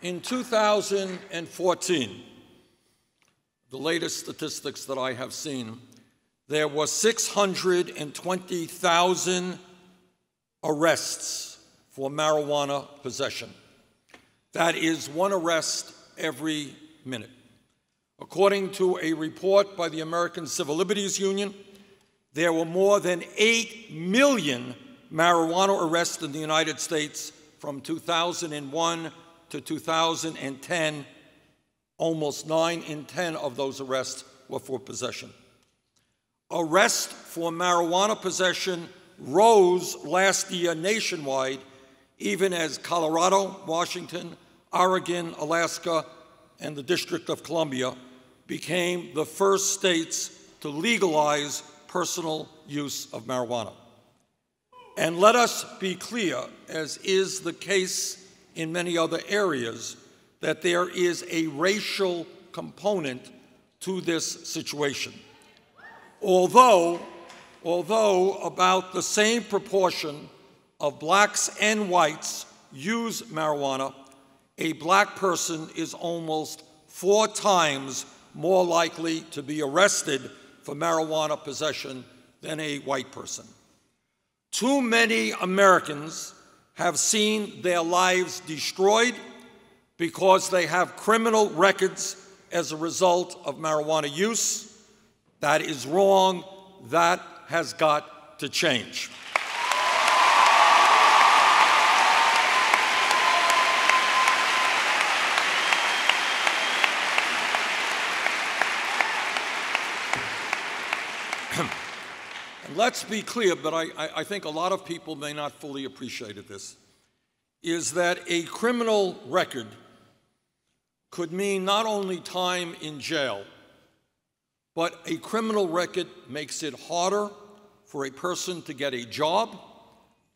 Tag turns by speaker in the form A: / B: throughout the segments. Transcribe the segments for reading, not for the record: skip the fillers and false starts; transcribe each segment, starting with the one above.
A: In 2014, the latest statistics that I have seen, there were 620,000 arrests for marijuana possession. That is one arrest every minute. According to a report by the American Civil Liberties Union, there were more than 8 million marijuana arrests in the United States from 2001 to 2010. Almost 9 in 10 of those arrests were for possession. Arrests for marijuana possession rose last year nationwide, even as Colorado, Washington, Oregon, Alaska, and the District of Columbia became the first states to legalize personal use of marijuana. And let us be clear, as is the case in many other areas, that there is a racial component to this situation. Although about the same proportion of blacks and whites use marijuana, a black person is almost 4 times more likely to be arrested for marijuana possession than a white person. Too many Americans have seen their lives destroyed because they have criminal records as a result of marijuana use. That is wrong. That has got to change. And let's be clear, but I think a lot of people may not fully appreciate this, is that a criminal record could mean not only time in jail, but a criminal record makes it harder for a person to get a job,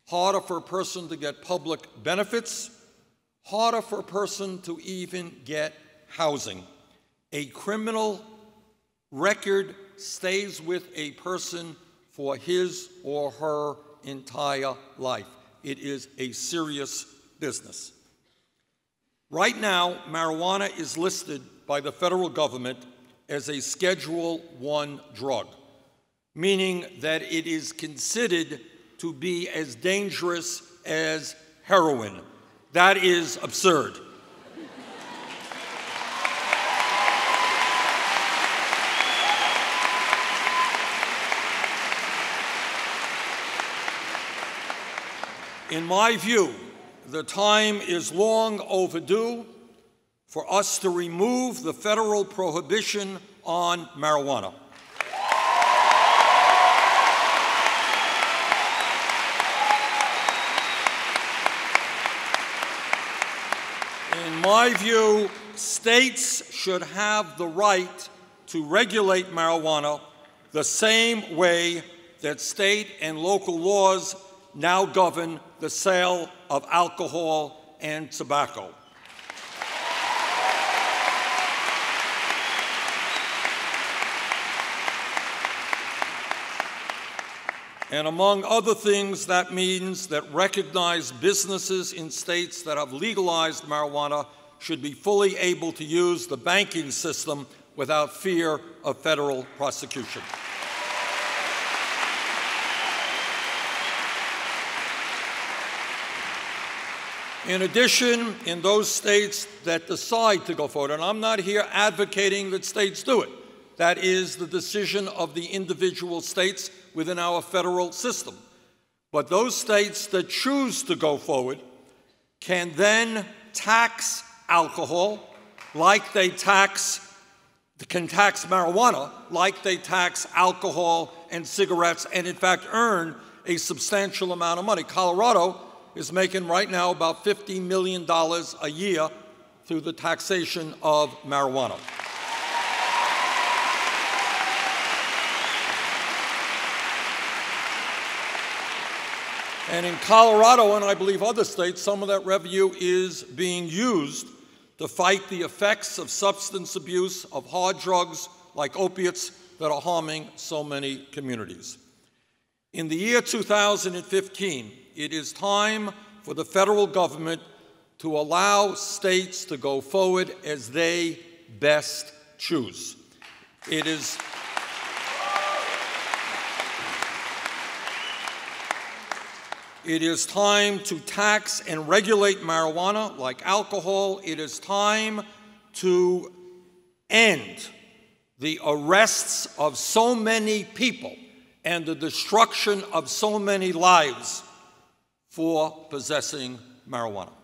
A: harder for a person to get public benefits, harder for a person to even get housing. A criminal record stays with a person for his or her entire life. It is a serious business. Right now, marijuana is listed by the federal government as a Schedule I drug, meaning that it is considered to be as dangerous as heroin. That is absurd. In my view, the time is long overdue for us to remove the federal prohibition on marijuana. In my view, states should have the right to regulate marijuana the same way that state and local laws now govern the sale of alcohol and tobacco. And among other things, that means that recognized businesses in states that have legalized marijuana should be fully able to use the banking system without fear of federal prosecution. In addition, in those states that decide to go forward, and I'm not here advocating that states do it, that is the decision of the individual states within our federal system. But those states that choose to go forward can then tax alcohol like they can tax marijuana, like they tax alcohol and cigarettes, and in fact earn a substantial amount of money. Colorado is making right now about $50 million a year through the taxation of marijuana. And in Colorado, and I believe other states, some of that revenue is being used to fight the effects of substance abuse, of hard drugs like opiates that are harming so many communities. In the year 2015, it is time for the federal government to allow states to go forward as they best choose. It is time to tax and regulate marijuana like alcohol. It is time to end the arrests of so many people and the destruction of so many lives for possessing marijuana.